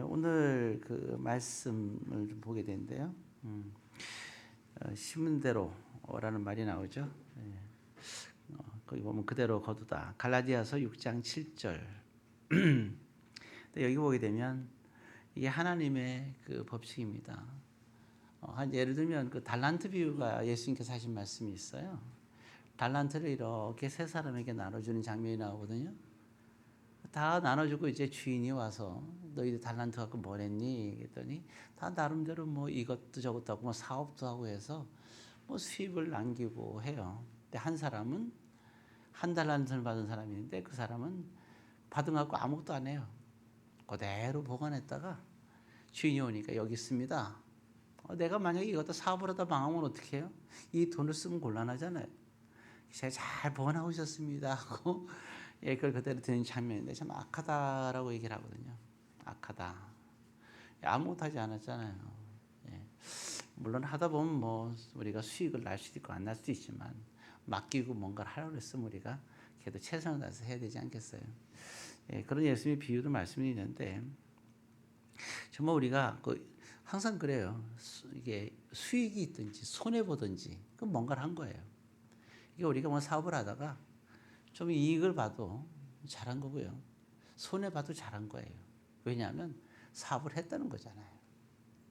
오늘 그 말씀을 좀 보게 되는데요. 심은 대로라는 말이 나오죠. 거기 보면 그대로 거두다. 갈라디아서 6장 7절. 근데 여기 보게 되면 이게 하나님의 그 법칙입니다. 한 예를 들면 그 달란트 비유가 예수님께서 하신 말씀이 있어요. 달란트를 이렇게 세 사람에게 나눠주는 장면이 나오거든요. 다 나눠주고 이제 주인이 와서 너희들 달란트 갖고 뭘 했니? 그랬더니 다 나름대로 뭐 이것도 저것도 하고 뭐 사업도 하고 해서 뭐 수입을 남기고 해요. 근데 한 사람은 한 달란트를 받은 사람이 있는데 그 사람은 받은 것 갖고 아무것도 안 해요. 그대로 보관했다가 주인이 오니까 여기 있습니다. 내가 만약에 이것도 사업을 하다 망하면 어떻게 해요? 이 돈을 쓰면 곤란하잖아요. 제가 잘 보관하고 있었습니다 하고 그걸 그대로 드는 장면인데 참 악하다라고 얘기를 하거든요. 악하다. 아무것도 하지 않았잖아요. 물론 하다 보면 뭐 우리가 수익을 날 수도 있고 안 날 수도 있지만 맡기고 뭔가를 하려고 했으면 우리가 그래도 최선을 다해서 해야 되지 않겠어요. 그런 예수님의 비유도 말씀이 있는데 정말 우리가 항상 그래요. 이게 수익이 있든지 손해 보든지 그 뭔가를 한 거예요. 이게 우리가 뭐 사업을 하다가 좀 이익을 봐도 잘한 거고요. 손해 봐도 잘한 거예요. 왜냐하면 사업을 했다는 거잖아요.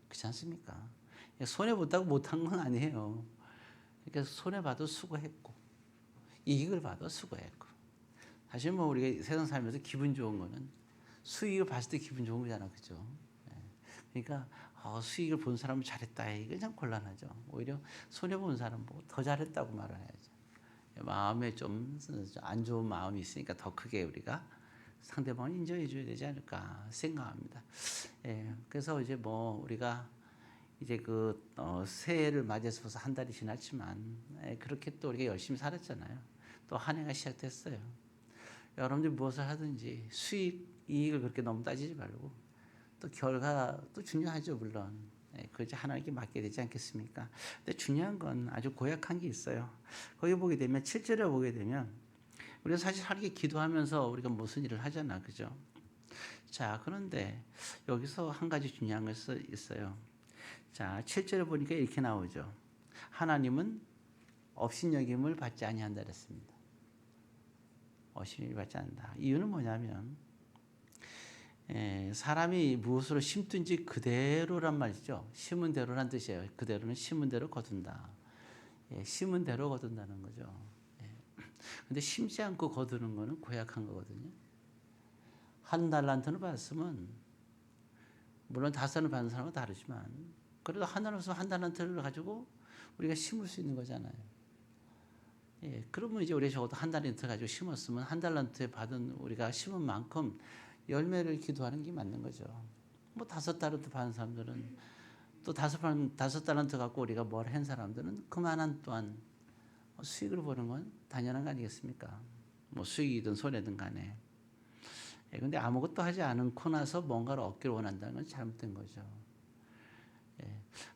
그렇지 않습니까? 손해 본다고 못한 건 아니에요. 그러니까 손해 봐도 수고했고 이익을 봐도 수고했고. 사실 뭐 우리가 세상 살면서 기분 좋은 거는 수익을 봤을 때 기분 좋은 거잖아, 그죠? 그러니까 수익을 본 사람은 잘했다. 이게 참 곤란하죠. 오히려 손해 본 사람 보고 더 잘했다고 말을 해야죠. 마음에 좀 안 좋은 마음이 있으니까 더 크게 우리가 상대방을 인정해 줘야 되지 않을까 생각합니다. 그래서 이제 뭐 우리가 이제 새해를 맞이해서 벌써 한 달이 지났지만 그렇게 또 우리가 열심히 살았잖아요. 또 한 해가 시작됐어요. 여러분들이 무엇을 하든지 수익, 이익을 그렇게 너무 따지지 말고 또 결과도 중요하죠, 물론. 그걸 이제 하나님께 맡게 되지 않겠습니까? 근데 중요한 건 아주 고약한 게 있어요. 거기 보게 되면 7절에 보게 되면 우리가 사실 하루에 기도하면서 우리가 무슨 일을 하잖아, 그죠? 자, 그런데 여기서 한 가지 중요한 것이 있어요. 자, 7절에 보니까 이렇게 나오죠. 하나님은 업신여김을 받지 아니한다 그랬습니다. 업신여김을 받지 않는다. 이유는 뭐냐면 사람이 무엇으로 심든지 그대로란 말이죠. 심은 대로란 뜻이에요. 그대로는 심은 대로 거둔다. 심은 대로 거둔다는 거죠. 근데 심지 않고 거두는 거는 고약한 거거든요. 한 달란트를 받았으면 물론 5을 받는 사람은 다르지만 그래도 한 달란트를 가지고 우리가 심을 수 있는 거잖아요. 그러면 이제 우리가 적어도 한 달란트 가지고 심었으면 한 달란트 받은 우리가 심은 만큼 열매를 기도하는 게 맞는 거죠. 뭐 5달란트 받은 사람들은 또 5달란트 갖고 우리가 뭘 한 사람들은 그만한 또한 수익을 보는 건 당연한 거 아니겠습니까? 뭐 수익이든 손해든 간에. 근데 아무것도 하지 않고 나서 뭔가를 얻기를 원한다는 건 잘못된 거죠.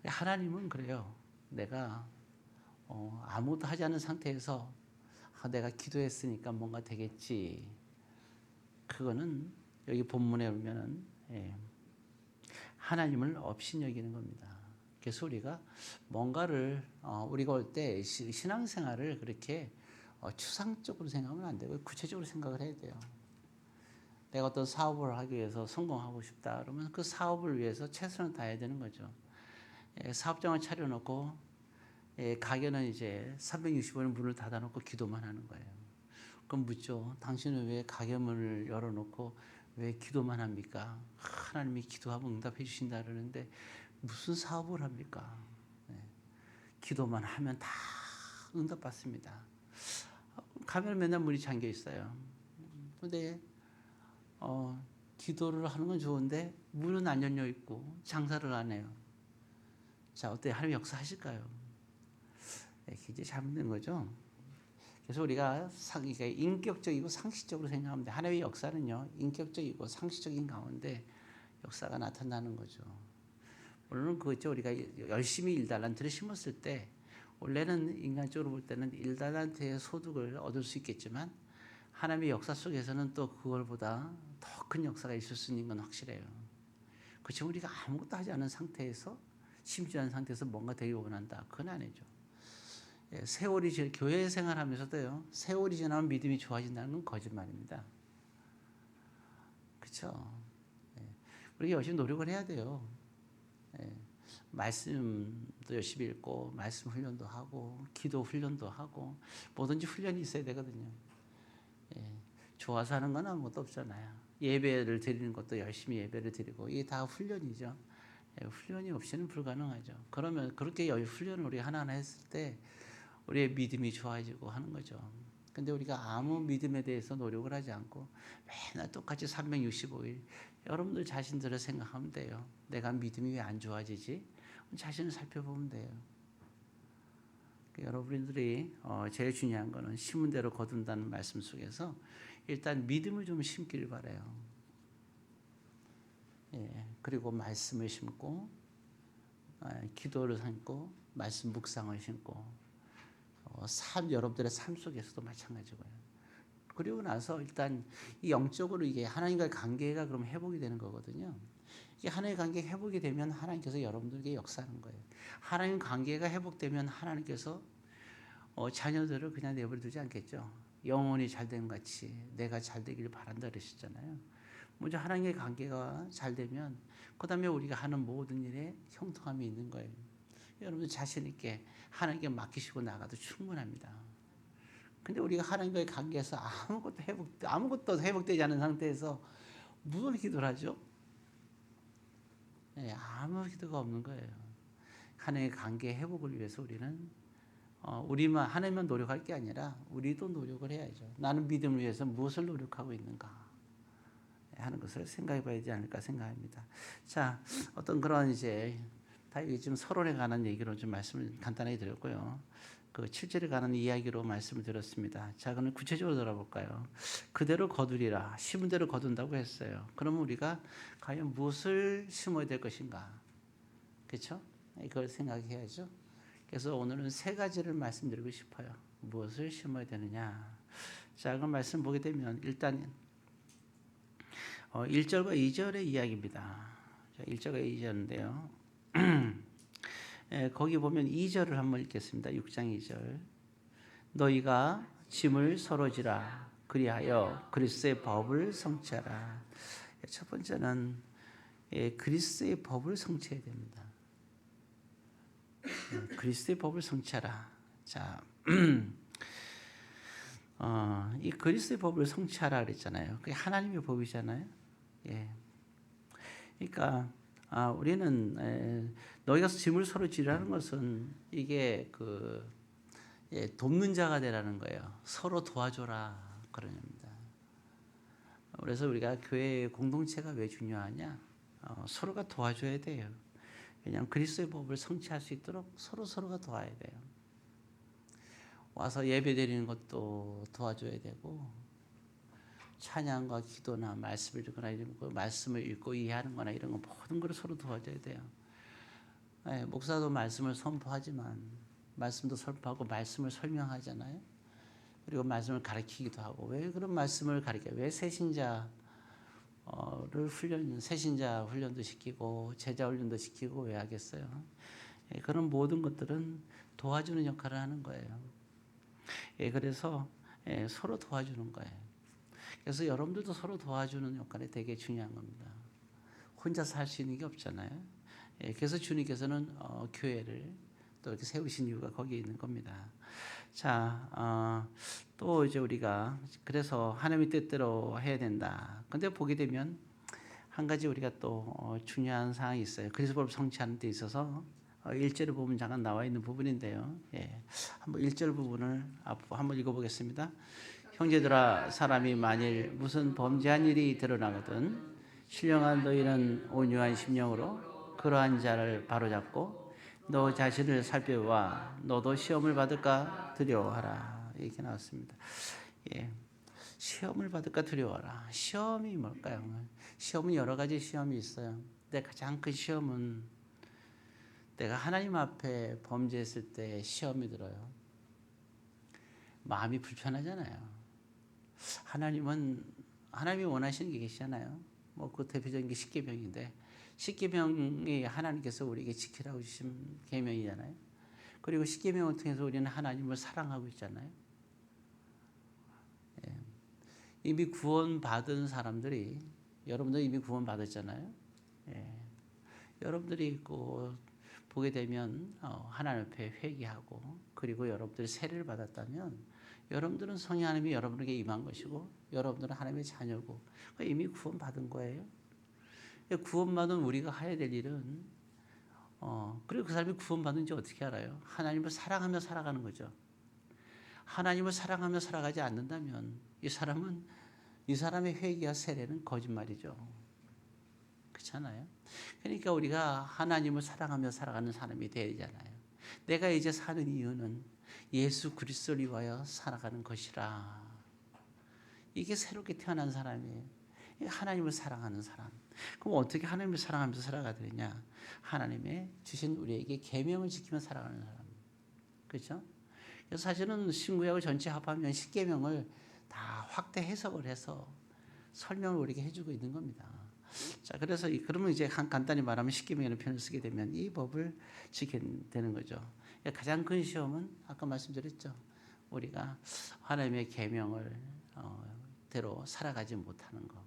하나님은 그래요. 내가 아무것도 하지 않은 상태에서 내가 기도했으니까 뭔가 되겠지. 그거는 여기 본문에 보면은 하나님을 업신여기는 겁니다. 그래서 우리가 뭔가를 우리가 올 때 신앙생활을 그렇게 추상적으로 생각하면 안 되고 구체적으로 생각을 해야 돼요. 내가 어떤 사업을 하기 위해서 성공하고 싶다 그러면 그 사업을 위해서 최선을 다해야 되는 거죠. 사업장을 차려놓고 가게는 이제 365일 문을 닫아놓고 기도만 하는 거예요. 그럼 묻죠. 당신은 왜 가게 문을 열어놓고 왜 기도만 합니까? 하나님이 기도하면 응답해 주신다 그러는데 무슨 사업을 합니까? 기도만 하면 다 응답받습니다. 가면 맨날 문이 잠겨 있어요. 근데 기도를 하는 건 좋은데 문은 안 열려 있고 장사를 안 해요. 자, 어때? 하나님 역사하실까요? 굉장히 잘못된 거죠. 그래서 우리가 이게 인격적이고 상식적으로 생각하면 돼. 하나님의 역사는요, 인격적이고 상식적인 가운데 역사가 나타나는 거죠. 물론 그거죠. 우리가 열심히 1달란트를 심었을 때 원래는 인간적으로 볼 때는 1달란트의 소득을 얻을 수 있겠지만 하나님의 역사 속에서는 또 그걸보다 더 큰 역사가 있을 수 있는 건 확실해요. 그렇죠. 우리가 아무것도 하지 않은 상태에서 심지어한 상태에서 뭔가 되기 원한다. 그건 아니죠. 예, 교회 생활하면서도요. 세월이 지나면 믿음이 좋아진다는 건 거짓말입니다. 그렇죠. 예, 우리가 열심히 노력을 해야 돼요. 예, 말씀도 열심히 읽고 말씀 훈련도 하고 기도 훈련도 하고 뭐든지 훈련이 있어야 되거든요. 예, 좋아서 하는 건 아무것도 없잖아요. 예배를 드리는 것도 열심히 예배를 드리고 이게 다 훈련이죠. 예, 훈련이 없이는 불가능하죠. 그러면 그렇게 훈련을 우리 하나하나 했을 때 우리의 믿음이 좋아지고 하는 거죠. 근데 우리가 아무 믿음에 대해서 노력을 하지 않고 맨날 똑같이 365일 여러분들 자신들을 생각하면 돼요. 내가 믿음이 왜 안 좋아지지? 자신을 살펴보면 돼요. 여러분들이 제일 중요한 거는 심은 대로 거둔다는 말씀 속에서 일단 믿음을 좀 심기를 바라요. 예, 그리고 말씀을 심고 기도를 심고 말씀 묵상을 심고 여러분들의 삶 속에서도 마찬가지고요. 그리고 나서 일단 이 영적으로 이게 하나님과의 관계가 그럼 회복이 되는 거거든요. 이게 하나님의 관계가 회복이 되면 하나님께서 여러분들에게 역사하는 거예요. 하나님 관계가 회복되면 하나님께서 자녀들을 그냥 내버려 두지 않겠죠. 영혼이 잘된 같이 내가 잘 되기를 바란다 그러셨잖아요. 먼저 하나님의 관계가 잘 되면 그 다음에 우리가 하는 모든 일에 형통함이 있는 거예요. 여러분들 자신 있게 하나님께 맡기시고 나가도 충분합니다. 근데 우리가 하나님과의 관계에서 아무것도 회복되지 않은 상태에서 무슨 기도를 하죠? 네, 아무 기도가 없는 거예요. 하나님의 관계 회복을 위해서 우리는 하나님만 노력할 게 아니라 우리도 노력을 해야죠. 나는 믿음을 위해서 무엇을 노력하고 있는가 하는 것을 생각해 봐야 되지 않을까 생각합니다. 자, 어떤 그런 다 지금 서론에 관한 얘기로 좀 말씀을 간단하게 드렸고요. 그 7절에 관한 이야기로 말씀을 드렸습니다. 자, 그럼 구체적으로 들어볼까요? 그대로 거두리라. 심은 대로 거둔다고 했어요. 그러면 우리가 과연 무엇을 심어야 될 것인가? 그렇죠? 이걸 생각해야죠. 그래서 오늘은 세 가지를 말씀드리고 싶어요. 무엇을 심어야 되느냐? 자, 그 말씀 보게 되면 일단 1절과 2절의 이야기입니다. 자, 1절과 2절인데요. 거기 보면 2절을 한번 읽겠습니다. 6장 2절. 너희가 짐을 서로 지라. 그리하여 그리스도의 법을 성취하라. 첫 번째는 그리스도의 법을 성취해야 됩니다. 그리스도의 법을 성취하라. 자, 이 그리스도의 법을 성취하라 그랬잖아요. 그게 하나님의 법이잖아요. 예. 그러니까 우리는 너희가 짐을 서로 지라는 것은 이게 돕는 자가 되라는 거예요. 서로 도와줘라 그런 겁니다. 그래서 우리가 교회 공동체가 왜 중요하냐? 서로가 도와줘야 돼요. 왜냐하면 그리스도의 법을 성취할 수 있도록 서로가 도와야 돼요. 와서 예배 드리는 것도 도와줘야 되고 찬양과 기도나 말씀을 듣거나 이런 거 말씀을 읽고 이해하는 거나 이런 거 모든 걸 서로 도와줘야 돼요. 네, 목사도 말씀을 선포하지만 말씀도 선포하고 말씀을 설명하잖아요. 그리고 말씀을 가르치기도 하고 왜 그런 말씀을 가르쳐요? 왜 새신자 훈련도 시키고 제자 훈련도 시키고 왜 하겠어요? 예, 그런 모든 것들은 도와주는 역할을 하는 거예요. 예, 그래서 서로 도와주는 거예요. 그래서 여러분들도 서로 도와주는 역할이 되게 중요한 겁니다. 혼자서 할 수 있는 게 없잖아요. 예, 그래서 주님께서는 교회를 또 이렇게 세우신 이유가 거기에 있는 겁니다. 자, 또 이제 우리가 그래서 하나님의 뜻대로 해야 된다. 근데 보게 되면 한 가지 우리가 또 중요한 사항이 있어요. 그리스도를 성취하는 데 있어서 1절을 보면 잠깐 나와 있는 부분인데요. 예, 한번 1절 부분을 한번 읽어보겠습니다. 형제들아, 사람이 만일 무슨 범죄한 일이 드러나거든 신령한 너희는 온유한 심령으로 그러한 자를 바로잡고 너 자신을 살펴봐 너도 시험을 받을까 두려워하라. 이렇게 나왔습니다. 예, 시험을 받을까 두려워하라. 시험이 뭘까요? 시험은 여러 가지 시험이 있어요. 근데 가장 큰 시험은 내가 하나님 앞에 범죄했을 때 시험이 들어요. 마음이 불편하잖아요. 하나님이 원하시는 게 계시잖아요. 뭐 그 대표적인 게 십계명인데 십계명이 하나님께서 우리에게 지키라고 주신 계명이잖아요. 그리고 십계명을 통해서 우리는 하나님을 사랑하고 있잖아요. 이미 구원받은 사람들이 여러분도 이미 구원받았잖아요. 예. 여러분들이 보게 되면 하나님 앞에 회개하고 그리고 여러분들이 세례를 받았다면 여러분들은 성령 하나님이 여러분에게 임한 것이고 여러분들은 하나님의 자녀고 이미 구원받은 거예요. 구원받은 우리가 해야 될 일은 그리고 그 사람이 구원받은지 어떻게 알아요? 하나님을 사랑하며 살아가는 거죠. 하나님을 사랑하며 살아가지 않는다면 이 사람의 회개와 세례는 거짓말이죠. 그렇잖아요. 그러니까 우리가 하나님을 사랑하며 살아가는 사람이 되어야 되잖아요. 내가 이제 사는 이유는 예수 그리스도를 위하여 살아가는 것이라. 이게 새롭게 태어난 사람이에요. 하나님을 사랑하는 사람. 그럼 어떻게 하나님을 사랑하면서 살아가야 되느냐? 하나님의 주신 우리에게 계명을 지키며 살아가는 사람. 그렇죠? 그래서 사실은 신구약을 전체 합하면 십계명을 다 확대 해석을 해서 설명을 우리에게 해주고 있는 겁니다. 자, 그래서 그러면 이제 간단히 말하면 십계명이라는 표현을 쓰게 되면 이 법을 지켜야 되는 거죠. 가장 큰 시험은 아까 말씀드렸죠. 우리가 하나님의 계명을 대로 살아가지 못하는 것.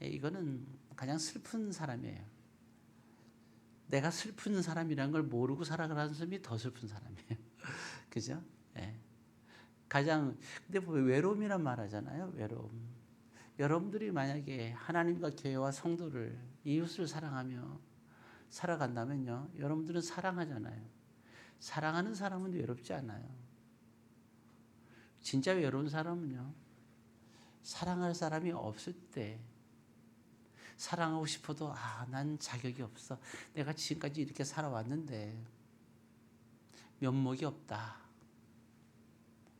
이거는 가장 슬픈 사람이에요. 내가 슬픈 사람이라는 걸 모르고 살아가는 사람이 더 슬픈 사람이에요. 그죠? 예. 근데 외로움이란 말 하잖아요. 외로움. 여러분들이 만약에 하나님과 교회와 성도를 이웃을 사랑하며 살아간다면요. 여러분들은 사랑하잖아요. 사랑하는 사람은 외롭지 않아요. 진짜 외로운 사람은요. 사랑할 사람이 없을 때 사랑하고 싶어도 난 자격이 없어. 내가 지금까지 이렇게 살아왔는데 면목이 없다.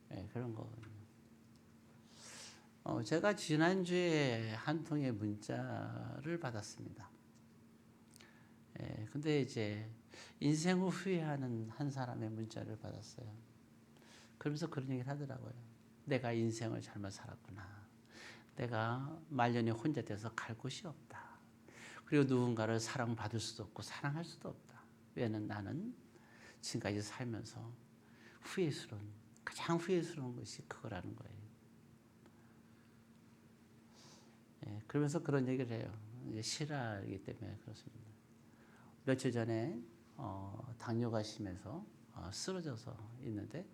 네, 그런 거거든요. 제가 지난주에 한 통의 문자를 받았습니다. 근데 이제 인생 후 후회하는 한 사람의 문자를 받았어요. 그러면서 그런 얘기를 하더라고요. 내가 인생을 잘못 살았구나. 내가 말년에 혼자 돼서 갈 곳이 없다. 그리고 누군가를 사랑받을 수도 없고 사랑할 수도 없다. 왜냐면 나는 지금까지 살면서 가장 후회스러운 것이 그거라는 거예요. 그러면서 그런 얘기를 해요. 이제 실화이기 때문에 그렇습니다. 며칠 전에 당뇨가 심해서 쓰러져서 있는데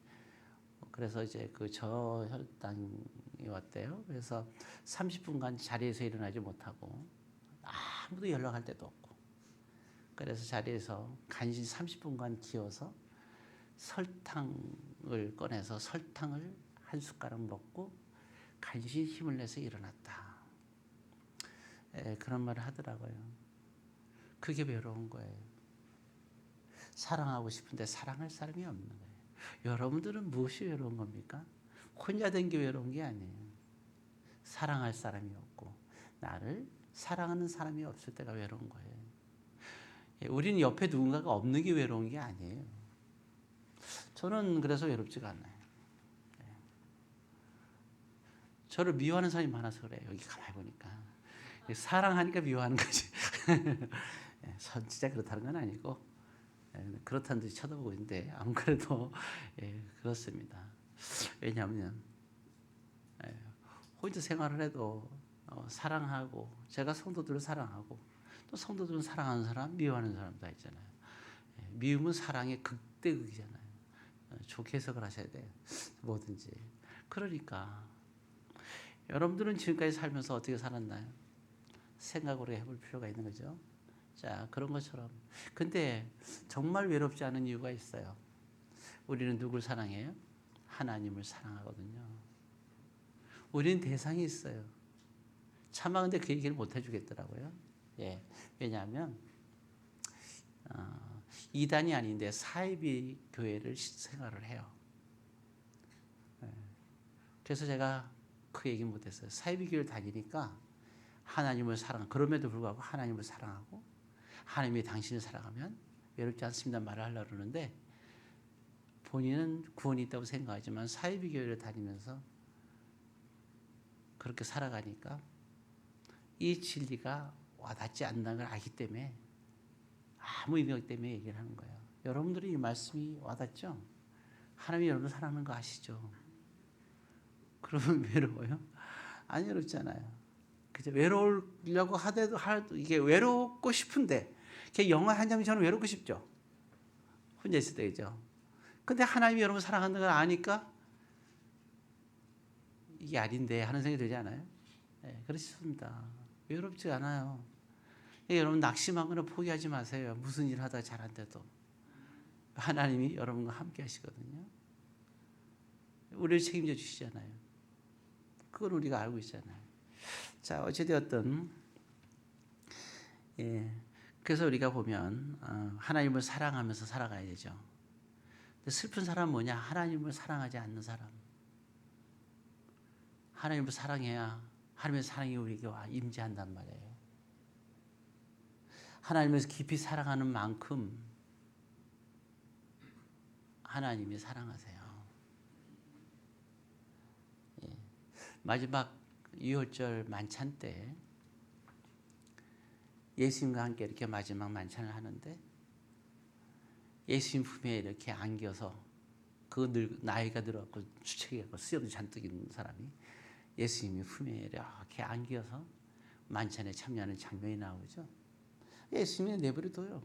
그래서 이제 그 저혈당이 왔대요. 그래서 30분간 자리에서 일어나지 못하고 아무도 연락할 데도 없고 그래서 자리에서 간신히 30분간 기어서 설탕을 꺼내서 설탕을 한 숟가락 먹고 간신히 힘을 내서 일어났다. 그런 말을 하더라고요. 그게 외로운 거예요. 사랑하고 싶은데 사랑할 사람이 없는 거예요. 여러분들은 무엇이 외로운 겁니까? 혼자 된 게 외로운 게 아니에요. 사랑할 사람이 없고 나를 사랑하는 사람이 없을 때가 외로운 거예요. 우리는 옆에 누군가가 없는 게 외로운 게 아니에요. 저는 그래서 외롭지가 않아요. 저를 미워하는 사람이 많아서 그래요. 여기 가만히 보니까. 사랑하니까 미워하는 거지. 진짜 그렇다는 건 아니고 그렇다는 듯이 쳐다보고 있는데 안 그래도 그렇습니다. 왜냐하면 혼자 생활을 해도 사랑하고 제가 성도들을 사랑하고 또 성도들은 사랑하는 사람 미워하는 사람 다 있잖아요. 미움은 사랑의 극대극이잖아요. 좋게 해석을 하셔야 돼요. 뭐든지. 그러니까 여러분들은 지금까지 살면서 어떻게 살았나요? 생각으로 해볼 필요가 있는 거죠. 자, 그런 것처럼. 근데 정말 외롭지 않은 이유가 있어요. 우리는 누굴 사랑해요? 하나님을 사랑하거든요. 우리는 대상이 있어요. 차마 근데 그 얘기를 못 해주겠더라고요. 왜냐하면 이단이 아닌데 사이비 교회를 생활을 해요. 그래서 제가 그 얘기 못했어요. 사이비 교회를 다니니까 하나님을 그럼에도 불구하고 하나님을 사랑하고 하나님이 당신을 사랑하면 외롭지 않습니다 말을 하려고 그러는데 본인은 구원이 있다고 생각하지만 사이비 교회를 다니면서 그렇게 살아가니까 이 진리가 와닿지 않는 걸 알기 때문에 아무 의미 없기 때문에 얘기를 하는 거예요. 여러분들이 이 말씀이 와닿죠? 하나님이 여러분을 사랑하는 거 아시죠? 그러면 외로워요? 안 외롭잖아요. 그죠? 외로우려고 하도 이게 외롭고 싶은데, 영화 한 장면처럼 외롭고 싶죠? 혼자 있을 때죠. 근데 하나님이 여러분 사랑하는 걸 아니까 이게 아닌데 하는 생각이 들지 않아요? 네, 그렇습니다. 외롭지 않아요. 여러분 낙심하거나 포기하지 마세요. 무슨 일 하다가 잘 안 돼도 하나님이 여러분과 함께 하시거든요. 우리를 책임져 주시잖아요. 그걸 우리가 알고 있잖아요. 자, 어찌되었든 그래서 우리가 보면 하나님을 사랑하면서 살아가야 되죠. 근데 슬픈 사람은 뭐냐? 하나님을 사랑하지 않는 사람. 하나님을 사랑해야 하나님의 사랑이 우리에게 임재한단 말이에요. 하나님을 깊이 사랑하는 만큼 하나님이 사랑하세요. 마지막 유월절 만찬 때 예수님과 함께 이렇게 마지막 만찬을 하는데 예수님 품에 이렇게 안겨서 나이가 들어갖고 주책이고 수염도 잔뜩 있는 사람이 예수님이 품에 이렇게 안겨서 만찬에 참여하는 장면이 나오죠. 예수님이 내버려둬요.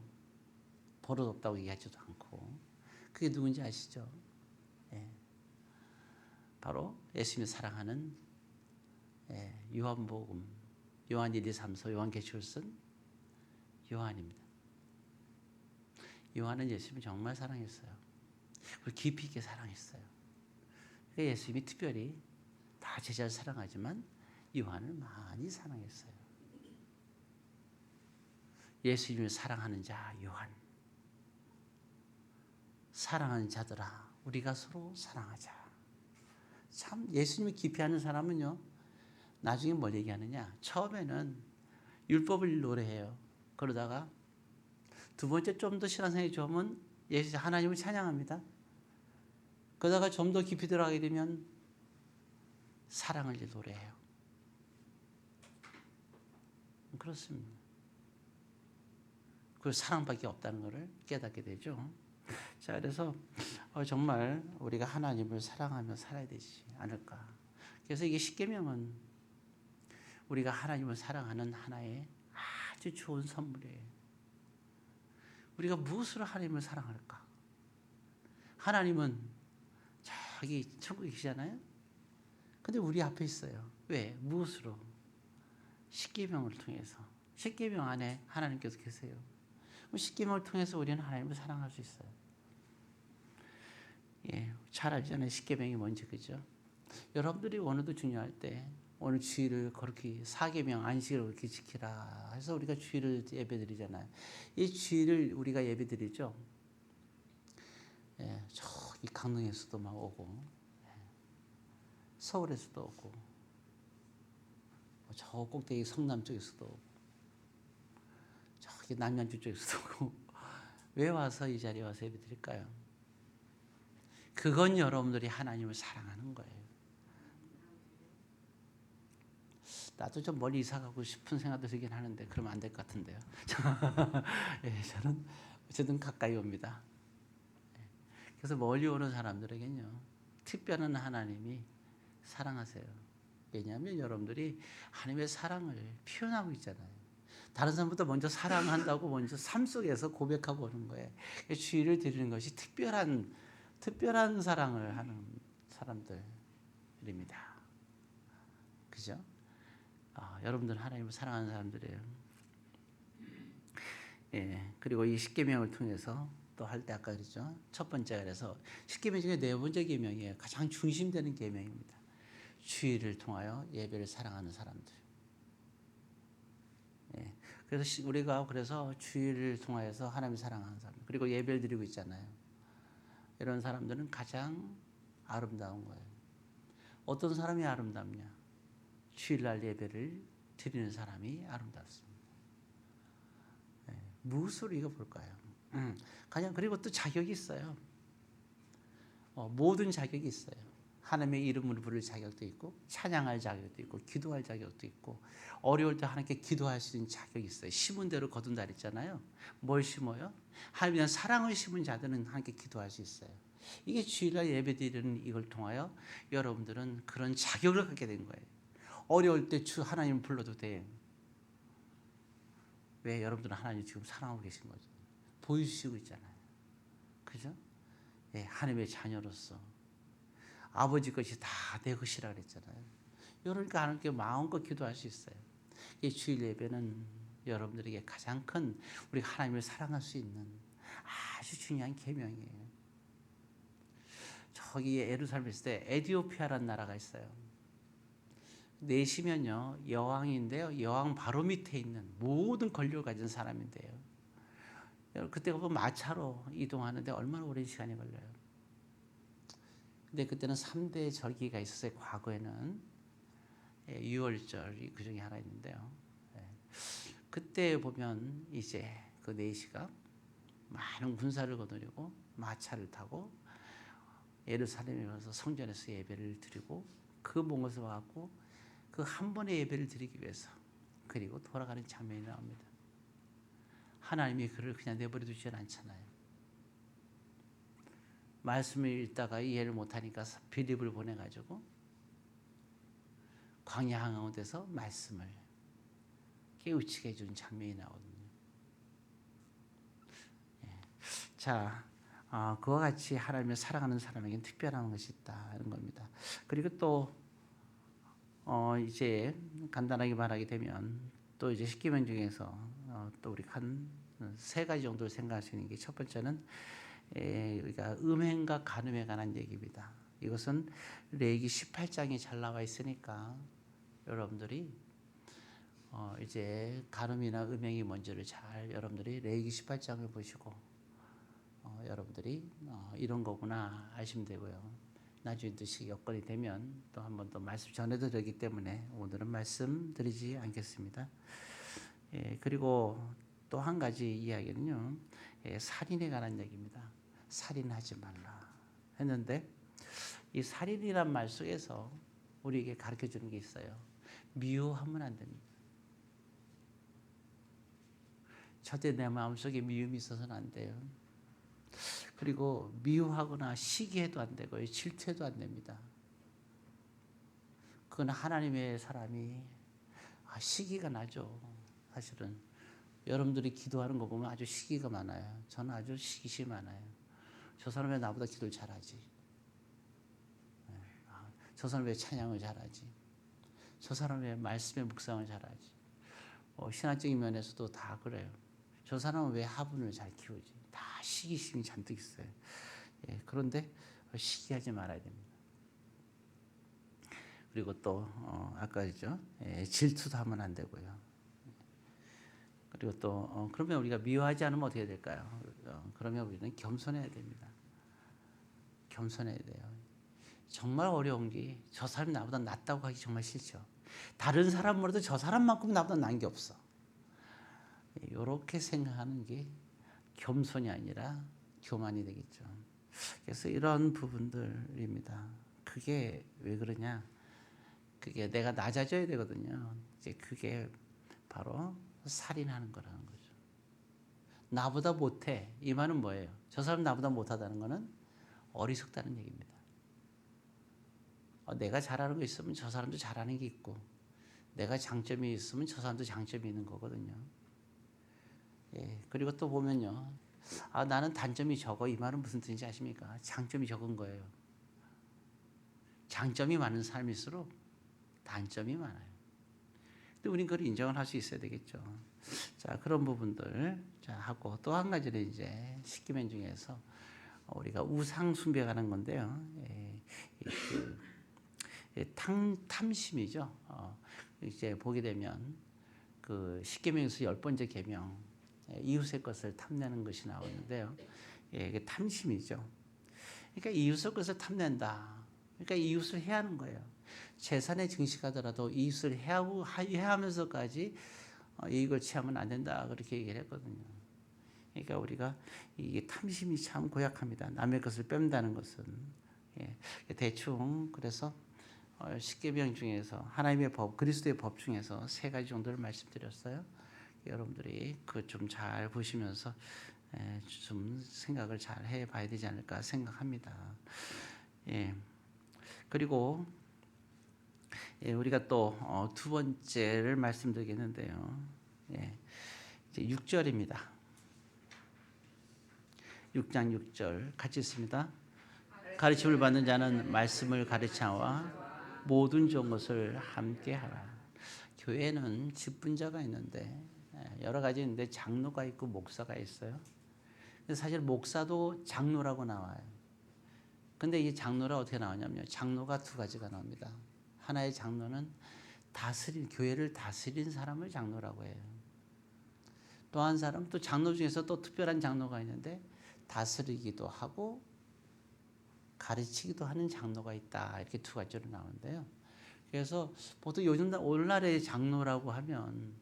버릇 없다고 얘기하지도 않고. 그게 누군지 아시죠? 바로 예수님이 사랑하는 요한복음, 요한 1, 2, 3서 요한계시록을 쓴 요한입니다. 요한은 예수님을 정말 사랑했어요. 그리고 깊이 있게 사랑했어요. 예수님이 특별히 다 제자를 사랑하지만 요한을 많이 사랑했어요. 예수님을 사랑하는 자 요한. 사랑하는 자들아, 우리가 서로 사랑하자. 참 예수님을 깊이 아는 사람은요, 나중에 뭘 얘기하느냐? 처음에는 율법을 노래해요. 그러다가 두 번째 좀 더 신앙생활이 좋으면 예수 하나님을 찬양합니다. 그러다가 좀 더 깊이 들어가게 되면 사랑을 노래해요. 그렇습니다. 그 사랑밖에 없다는 것을 깨닫게 되죠. 자, 그래서 정말 우리가 하나님을 사랑하며 살아야 되지 않을까. 그래서 이게 십계명은 우리가 하나님을 사랑하는 하나의 아주 좋은 선물이에요. 우리가 무엇으로 하나님을 사랑할까? 하나님은 저기 천국에 계시잖아요. 근데 우리 앞에 있어요. 왜? 무엇으로? 십계명을 통해서. 십계명 안에 하나님께서 계세요. 십계명을 통해서 우리는 하나님을 사랑할 수 있어요. 잘 알잖아요. 십계명이 뭔지, 그죠? 여러분들이 오늘도 중요할 때 오늘 주일을 그렇게 4계명 안식일을 그렇게 지키라 해서 우리가 주일을 예배드리잖아요. 이 주일을 우리가 예배드리죠. 저기 강릉에서도 막 오고 서울에서도 오고 저 꼭대기 성남 쪽에서도 오고 저기 남양주 쪽에서도 오고 왜 와서 이 자리에 와서 예배드릴까요? 그건 여러분들이 하나님을 사랑하는 거예요. 나도 좀 멀리 이사 가고 싶은 생각도 들긴 하는데 그러면 안 될 것 같은데요. 저는 어쨌든 가까이 옵니다. 그래서 멀리 오는 사람들에게는요, 특별한 하나님이 사랑하세요. 왜냐하면 여러분들이 하나님의 사랑을 표현하고 있잖아요. 다른 사람보다 먼저 사랑한다고 먼저 삶 속에서 고백하고 오는 거예요. 주의를 드리는 것이 특별한 사랑을 하는 사람들입니다. 그죠? 여러분들 하나님을 사랑하는 사람들이에요. 그리고 이 십계명을 통해서 또 할 때 아까 그랬죠. 첫 번째가 그래서 십계명 중에 네 번째 계명이에요. 가장 중심되는 계명입니다. 주의를 통하여 예배를 사랑하는 사람들. 그래서 우리가 그래서 주의를 통하여서 하나님을 사랑하는 사람, 그리고 예배를 드리고 있잖아요. 이런 사람들은 가장 아름다운 거예요. 어떤 사람이 아름답냐? 주일날 예배를 드리는 사람이 아름답습니다. 무엇으로 이거 볼까요? 그냥 그리고 또 자격이 있어요. 모든 자격이 있어요. 하나님의 이름을 부를 자격도 있고 찬양할 자격도 있고 기도할 자격도 있고 어려울 때 하나님께 기도할 수 있는 자격이 있어요. 심은 대로 거둔다 그랬잖아요. 뭘 심어요? 하나님에 대한 사랑을 심은 자들은 하나님께 기도할 수 있어요. 이게 주일날 예배드리는 이걸 통하여 여러분들은 그런 자격을 갖게 된 거예요. 어려울 때 주 하나님 불러도 돼. 왜? 여러분들은 하나님 지금 사랑하고 계신 거죠. 보여주시고 있잖아요. 그죠? 예, 하나님의 자녀로서 아버지 것이 다 내 것이라 그랬잖아요. 그러니까 하나님께 마음껏 기도할 수 있어요. 이 주일 예배는 여러분들에게 가장 큰 우리 하나님을 사랑할 수 있는 아주 중요한 계명이에요. 저기 예루살렘에 있을 때 에디오피아라는 나라가 있어요. 내시면요 여왕인데요. 여왕 바로 밑에 있는 모든 권력을 가진 사람인데요. 그때 보면 마차로 이동하는데 얼마나 오랜 시간이 걸려요. 근데 그때는 3대 절기가 있었어요. 과거에는 유월절 그 중에 하나 있는데요. 그때 보면 이제 그 내시가 많은 군사를 거느리고 마차를 타고 예루살렘에 와서 성전에서 예배를 드리고 그 몸에서 와고 그 한 번의 예배를 드리기 위해서 그리고 돌아가는 장면이 나옵니다. 하나님이 그를 그냥 내버려 두지 않잖아요. 말씀을 읽다가 이해를 못하니까 빌립을 보내가지고 광야 한가운데서 말씀을 깨우치게 해준 장면이 나오거든요. 자, 그와 같이 하나님을 사랑하는 사람에게는 특별한 것이 있다는 겁니다. 그리고 또 이제 간단하게 말하게 되면 또 이제 십계명 중에서 또 우리 한 세 가지 정도를 생각할 수 있는 게 첫 번째는 우리가 음행과 간음에 관한 얘기입니다. 이것은 레위기 18장에 잘 나와 있으니까 여러분들이 이제 간음이나 음행이 뭔지를 잘 여러분들이 레위기 18장을 보시고 여러분들이 이런 거구나 아시면 되고요. 나중에 또 여건이 되면 또 한 번 더 말씀 전해드리기 때문에 오늘은 말씀드리지 않겠습니다. 그리고 또 한 가지 이야기는요. 살인에 관한 얘기입니다. 살인하지 말라 했는데 이 살인이란 말 속에서 우리에게 가르쳐주는 게 있어요. 미워하면 안 됩니다. 절대 내 마음속에 미움이 있어서는 안 돼요. 그리고 미워하거나 시기해도 안 되고요. 질투해도 안 됩니다. 그건 하나님의 사람이 시기가 나죠. 사실은 여러분들이 기도하는 거 보면 아주 시기가 많아요. 저는 아주 시기심이 많아요. 저 사람 왜 나보다 기도를 잘하지? 저 사람 왜 찬양을 잘하지? 저 사람 왜 말씀의 묵상을 잘하지? 신앙적인 면에서도 다 그래요. 저 사람은 왜 화분을 잘 키우지? 다 시기심이 잔뜩 있어요. 그런데 시기하지 말아야 됩니다. 그리고 또 아까 했죠. 질투도 하면 안 되고요. 그리고 또 그러면 우리가 미워하지 않으면 어떻게 될까요? 그러면 우리는 겸손해야 됩니다. 겸손해야 돼요. 정말 어려운 게 저 사람이 나보다 낫다고 하기 정말 싫죠. 다른 사람으로도 저 사람만큼 나보다 난 게 없어. 이렇게 생각하는 게 겸손이 아니라 교만이 되겠죠. 그래서 이런 부분들입니다. 그게 왜 그러냐? 그게 내가 낮아져야 되거든요. 이제 그게 바로 살인하는 거라는 거죠. 나보다 못해. 이 말은 뭐예요? 저 사람 나보다 못하다는 거는 어리석다는 얘기입니다. 내가 잘하는 거 있으면 저 사람도 잘하는 게 있고 내가 장점이 있으면 저 사람도 장점이 있는 거거든요. 그리고 또 보면요. 나는 단점이 적어. 이 말은 무슨 뜻인지 아십니까? 장점이 적은 거예요. 장점이 많은 삶일수록 단점이 많아요. 근데 우린 그걸 인정을 할 수 있어야 되겠죠. 자, 그런 부분들 하고 또 한 가지는 이제 십계명 중에서 우리가 우상 숭배하는 건데요. 탐심이죠. 이제 보게 되면 그 십계명에서 10번째 계명 이웃의 것을 탐내는 것이 나오는데요. 이게 탐심이죠. 그러니까 이웃의 것을 탐낸다. 그러니까 이웃을 해하는 거예요. 재산에 증식하더라도 이웃을 해하면서까지 이익을 취하면 안 된다. 그렇게 얘기를 했거든요. 그러니까 우리가 이게 탐심이 참 고약합니다. 남의 것을 뺀다는 것은 예, 대충 그래서 10계명 중에서 하나님의 법, 그리스도의 법 중에서 3가지 정도를 말씀드렸어요. 여러분들이 그 좀 잘 보시면서 좀 생각을 잘 해봐야 되지 않을까 생각합니다. 예. 그리고 우리가 또 두 번째를 말씀드리겠는데요. 예. 이제 6절입니다. 6장 6절 같이 있습니다. 가르침을 받는 자는 말씀을 가르치와 모든 좋은 것을 함께 하라. 교회는 직분자가 있는데 여러 가지 있는데 장로가 있고 목사가 있어요. 사실 목사도 장로라고 나와요. 근데 이 장로가 어떻게 나오냐면요. 장로가 2가지가 나옵니다. 하나의 장로는 교회를 다스린 사람을 장로라고 해요. 또 한 사람, 또 장로 중에서 또 특별한 장로가 있는데 다스리기도 하고 가르치기도 하는 장로가 있다. 이렇게 2가지로 나오는데요. 그래서 보통 요즘 오늘날의 장로라고 하면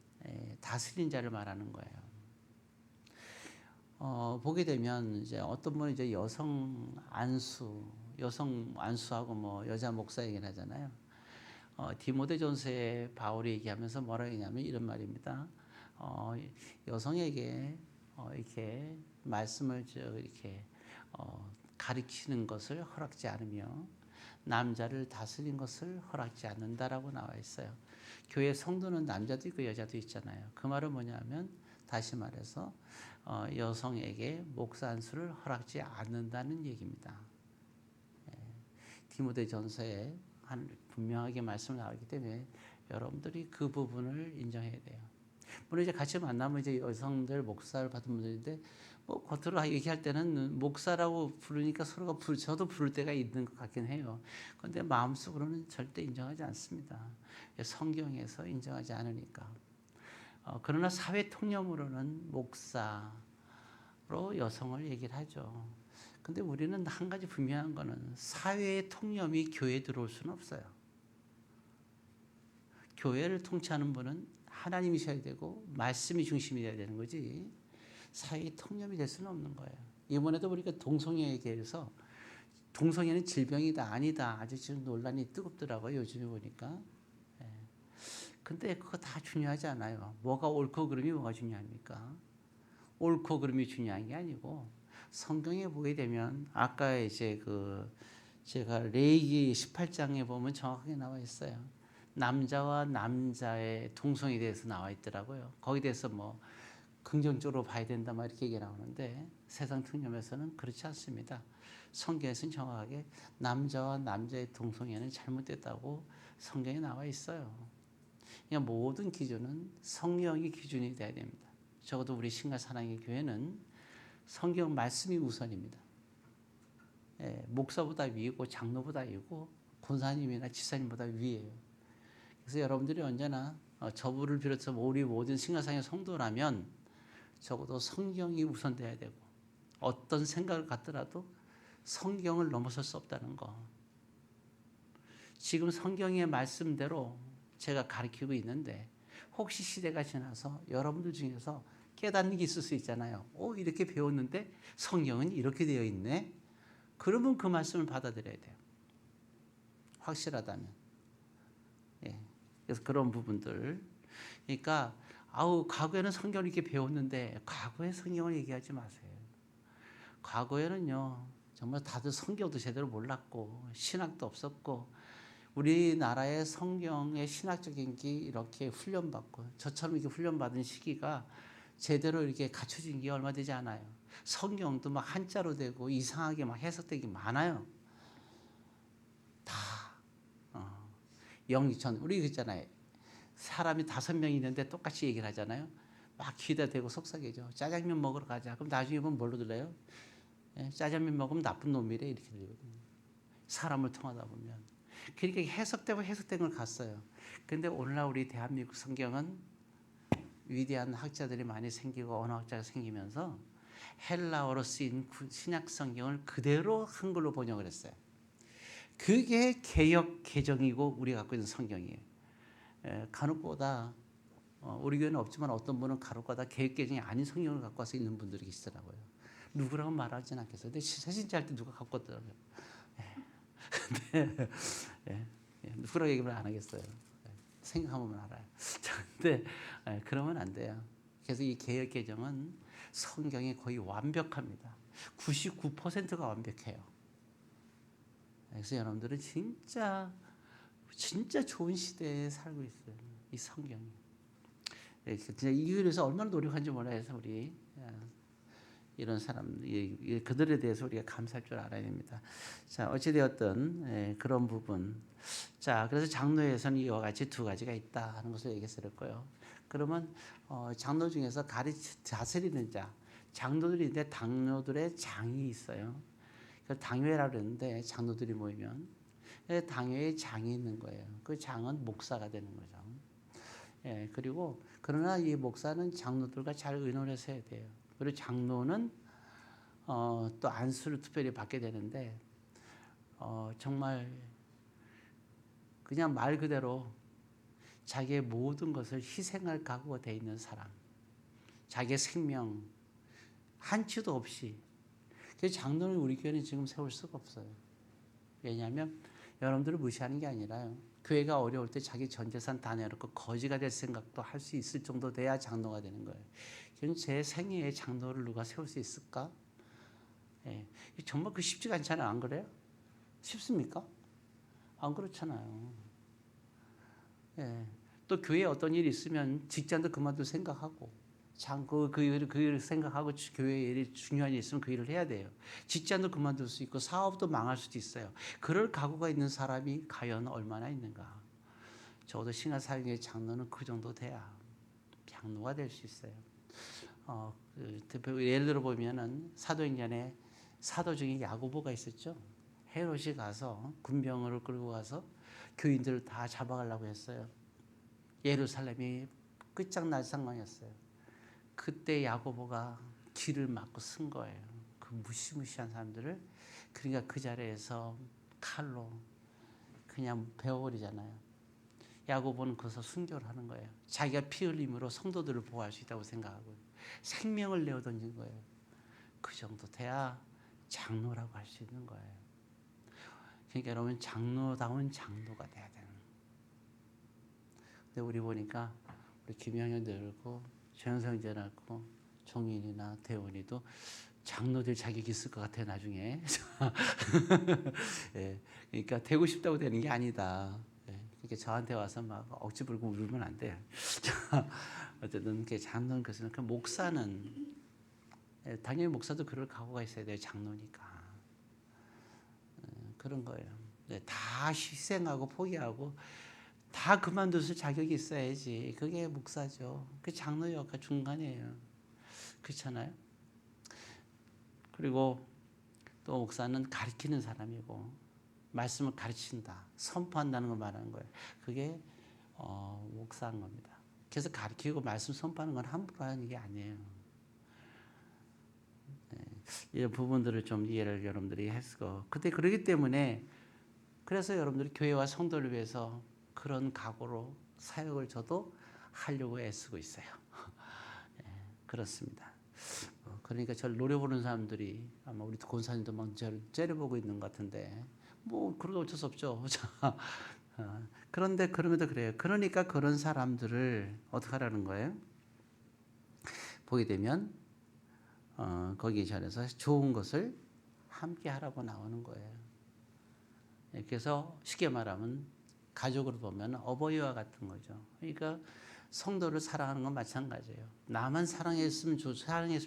다스린 자를 말하는 거예요. 보게 되면 이제 어떤 분은 이제 여성 안수하고 뭐 여자 목사 얘기를 하잖아요. 디모데전서에 바울이 얘기하면서 뭐라 했냐면 이런 말입니다. 여성에게 이렇게 말씀을 이렇게 가르치는 것을 허락지 않으며 남자를 다스린 것을 허락지 않는다라고 나와 있어요. 교회 성도는 남자도 있고 여자도 있잖아요. 그 말은 뭐냐면 다시 말해서 여성에게 목사 안수를 허락지 않는다는 얘기입니다. 디모데전서에 분명하게 말씀 나오기 때문에 여러분들이 그 부분을 인정해야 돼요. 물론 이제 같이 만나면 이제 여성들 목사를 받은 분들인데 뭐 겉으로 얘기할 때는 목사라고 부르니까 서로가 저도 부를 때가 있는 것 같긴 해요. 그런데 마음속으로는 절대 인정하지 않습니다. 성경에서 인정하지 않으니까. 그러나 사회 통념으로는 목사로 여성을 얘기를 하죠. 근데 우리는 한 가지 분명한 거는 사회의 통념이 교회에 들어올 수는 없어요. 교회를 통치하는 분은 하나님이셔야 되고 말씀이 중심이 돼야 되는 거지 사회의 통념이 될 수는 없는 거예요. 이번에도 보니까 동성애에 대해서 동성애는 질병이다 아니다 아주 지금 논란이 뜨겁더라고요. 요즘에 보니까. 근데 그거 다 중요하지 않아요. 뭐가 옳고 그름이 뭐가 중요합니까? 옳고 그름이 중요한 게 아니고 성경에 보게 되면 아까 이제 제가 레위기 18장에 보면 정확하게 나와 있어요. 남자와 남자의 동성애에 대해서 나와 있더라고요. 거기에 대해서 뭐 긍정적으로 봐야 된다 막 이렇게 얘기 나오는데 세상 통념에서는 그렇지 않습니다. 성경에서는 정확하게 남자와 남자의 동성애는 잘못됐다고 성경에 나와 있어요. 그러니까 모든 기준은 성경이 기준이 돼야 됩니다. 적어도 우리 신가사랑의 교회는 성경 말씀이 우선입니다. 목사보다 위고 장로보다 위고 권사님이나 지사님보다 위에요. 그래서 여러분들이 언제나 저부를 비롯해서 우리 모든 신가상의 성도라면 적어도 성경이 우선돼야 되고 어떤 생각을 갖더라도 성경을 넘어설 수 없다는 거. 지금 성경의 말씀대로 제가 가르치고 있는데 혹시 시대가 지나서 여러분들 중에서 깨닫는 게 있을 수 있잖아요. 이렇게 배웠는데 성경은 이렇게 되어 있네. 그러면 그 말씀을 받아들여야 돼요. 확실하다면. 그래서 그런 부분들. 그러니까 과거에는 성경을 이렇게 배웠는데 과거의 성경을 얘기하지 마세요. 과거에는요. 정말 다들 성경도 제대로 몰랐고 신학도 없었고 우리나라의 성경의 신학적인 게 이렇게 훈련받고 저처럼 이렇게 훈련받은 시기가 제대로 이렇게 갖춰진 게 얼마 되지 않아요. 성경도 막 한자로 되고 이상하게 막 해석되기 많아요. 다 영전 우리 그랬잖아요. 사람이 5명 있는데 똑같이 얘기를 하잖아요. 막 귀에다 대고 속삭이죠. 짜장면 먹으러 가자. 그럼 나중에 보면 뭘로 들려요? 짜장면 먹으면 나쁜 놈이래 이렇게 들리거든요. 사람을 통하다 보면. 그러니까 해석되고 해석된 걸 갔어요. 근데 오늘날 우리 대한민국 성경은 위대한 학자들이 많이 생기고 언어학자가 생기면서 헬라어로 쓰인 신약 성경을 그대로 한글로 번역을 했어요. 그게 개역 개정이고 우리가 갖고 있는 성경이에요. 간혹보다 우리 교회는 없지만 어떤 분은 간혹보다 개역 개정이 아닌 성경을 갖고 와서 있는 분들이 계시더라고요. 누구라고 말하진 않겠어요. 근데 새신자 할 때 누가 갖고 왔더라고요. 근데 예, 누구라고 얘기를 안 하겠어요. 생각하면 알아요. 근데 그러면 안 돼요. 그래서 이 개역 개정은 성경이 거의 완벽합니다. 99%가 완벽해요. 그래서 여러분들은 진짜 좋은 시대에 살고 있어요. 이 성경이. 진짜 이 글에서 얼마나 노력한지 몰라요. 우리 이런 사람, 그들에 대해서 우리가 감사할 줄 알아야 됩니다. 자, 어찌되었든 그런 부분. 자, 그래서 장로에서는 이와 같이 두 가지가 있다 하는 것을 얘기했었고요. 그러면 장로 중에서 다스리는 자, 장로들인데 당뇨들의 장이 있어요. 당회라 그러는데 장로들이 모이면 당회에 장이 있는 거예요. 그 장은 목사가 되는 거죠. 그리고 그러나 이 목사는 장로들과 잘 의논해서 해야 돼요. 그리고 장로는 또 안수를 특별히 받게 되는데 정말 그냥 말 그대로 자기의 모든 것을 희생할 각오가 돼 있는 사람, 자기의 생명 한치도 없이. 그래서 장로는 우리 교회는 지금 세울 수가 없어요. 왜냐하면 여러분들을 무시하는 게 아니라요. 교회가 어려울 때 자기 전 재산 다 내놓고 거지가 될 생각도 할 수 있을 정도 돼야 장로가 되는 거예요. 제 생애에 장로를 누가 세울 수 있을까? 정말 그 쉽지가 않잖아요. 안 그래요? 쉽습니까? 안 그렇잖아요. 또 교회에 어떤 일이 있으면 직장도 그만둘 생각하고 그 일을 생각하고 교회 일이 중요한 일이 있으면 그 일을 해야 돼요. 직장도 그만둘 수 있고 사업도 망할 수도 있어요. 그럴 각오가 있는 사람이 과연 얼마나 있는가. 적어도 신앙사역의 장로는 그 정도 돼야 장로가 될 수 있어요. 예를 들어 보면은 사도행전에 사도 중에 야고보가 있었죠. 헤롯이 가서 군병을 끌고 가서 교인들을 다 잡아가려고 했어요. 예루살렘이 끝장날 상황이었어요. 그때 야고보가 길을 막고 쓴 거예요. 그 무시무시한 사람들을. 그러니까 그 자리에서 칼로 그냥 베어버리잖아요. 야고보는 거기서 순교를 하는 거예요. 자기가 피 흘림으로 성도들을 보호할 수 있다고 생각하고 생명을 내어 던진 거예요. 그 정도 돼야 장로라고 할 수 있는 거예요. 그러니까 여러분 장로다운 장로가 돼야 되는. 근데 우리 보니까 우리 김영현도 그렇고 최영성 고 종인이나 대원이도 장로될 자격이 있을 것 같아요. 나중에. 그러니까 되고 싶다고 되는 게 아니다. 그러니까 저한테 와서 막 억지 부리고 울면 안 돼요. 어쨌든 장로는 그래서 그 목사는 당연히 목사도 그럴 각오가 있어야 돼요. 장로니까. 그런 거예요. 다 희생하고 포기하고 다 그만뒀을 자격이 있어야지. 그게 목사죠. 그 장로 역할 중간이에요. 그렇잖아요. 그리고 또 목사는 가르치는 사람이고 말씀을 가르친다, 선포한다는 걸 말하는 거예요. 그게 목사인 겁니다. 그래서 가르치고 말씀 선포하는 건 함부로 하는 게 아니에요. 이런 부분들을 좀 이해를 여러분들이 했고, 그때 그러기 때문에 그래서 여러분들이 교회와 성도를 위해서 그런 각오로 사역을 저도 하려고 애쓰고 있어요. 그렇습니다. 그러니까 저를 노려보는 사람들이 아마 우리 권사님도 막 저를 째려보고 있는 것 같은데 뭐 그래도 어쩔 수 없죠. 그런데 그럼에도 그래요. 그러니까 그런 사람들을 어떻게 하라는 거예요? 보게 되면 거기 전에서 좋은 것을 함께 하라고 나오는 거예요. 그래서 쉽게 말하면 가족으로 보면 어버이와 같은 거죠. 그러니까 성도를 사랑하는 건 마찬가지예요. 나만 사랑했으면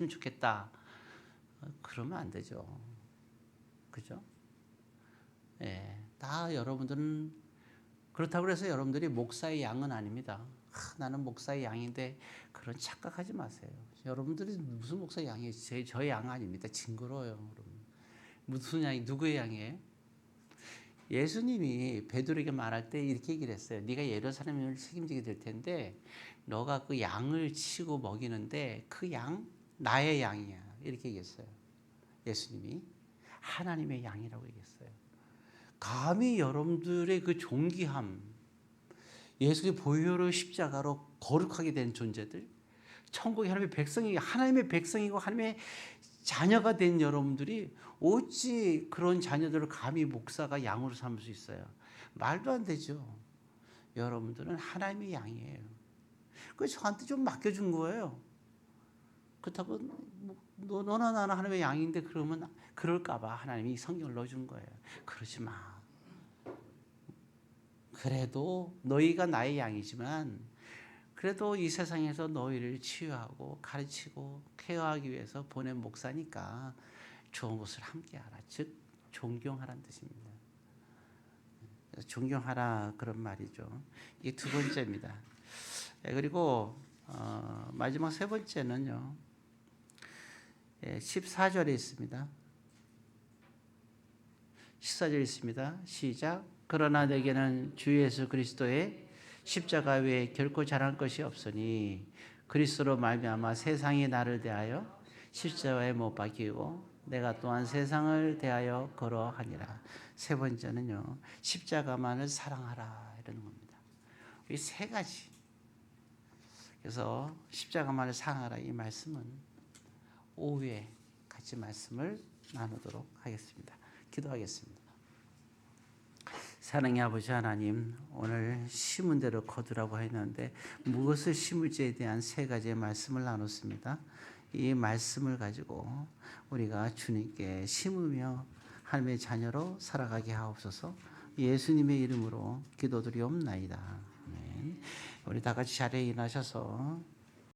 좋겠다. 그러면 안 되죠. 그죠? 다 여러분들은 그렇다고 해서 여러분들이 목사의 양은 아닙니다. 나는 목사의 양인데 그런 착각하지 마세요. 여러분들이 무슨 목사의 양이에요? 저의 양 아닙니다. 징그러워요. 무슨 양이 누구의 양이에요? 예수님이 베드로에게 말할 때 이렇게 얘기를 했어요. 네가 예루살렘을 책임지게 될 텐데 너가 그 양을 치고 먹이는데 그 양 나의 양이야. 이렇게 얘기했어요. 예수님이 하나님의 양이라고 얘기했어요. 감히 여러분들의 그 존귀함, 예수의 보혈의 십자가로 거룩하게 된 존재들, 천국의 하나님의 백성이 하나님의 백성이고 하나님의 자녀가 된 여러분들이 어찌 그런 자녀들을 감히 목사가 양으로 삼을 수 있어요? 말도 안 되죠. 여러분들은 하나님의 양이에요. 그래서 저한테 좀 맡겨준 거예요. 그렇다고 너나 나나 하나님의 양인데 그러면 그럴까봐 하나님이 성경을 넣어준 거예요. 그러지 마. 그래도 너희가 나의 양이지만 그래도 이 세상에서 너희를 치유하고 가르치고 케어하기 위해서 보낸 목사니까 좋은 것을 함께하라. 즉 존경하라는 뜻입니다. 존경하라 그런 말이죠. 이게 두 번째입니다. 그리고 마지막 세 번째는요. 14절에 있습니다. 14절에 있습니다. 시작. 그러나 내게는 주 예수 그리스도의 십자가 외에 결코 잘할 것이 없으니 그리스도로 말미암아 세상이 나를 대하여 십자가에 못 박히고 내가 또한 세상을 대하여 그러하니라. 세 번째는요. 십자가만을 사랑하라 이러는 겁니다. 이 세 가지. 그래서 십자가만을 사랑하라 이 말씀은 오후에 같이 말씀을 나누도록 하겠습니다. 기도하겠습니다. 사랑의 아버지 하나님, 오늘 심은 대로 거두라고 했는데 무엇을 심을지에 대한 세 가지의 말씀을 나눴습니다. 이 말씀을 가지고 우리가 주님께 심으며 하나님의 자녀로 살아가게 하옵소서. 예수님의 이름으로 기도드리옵나이다. 아멘. 우리 다 같이 자리에 일어나셔서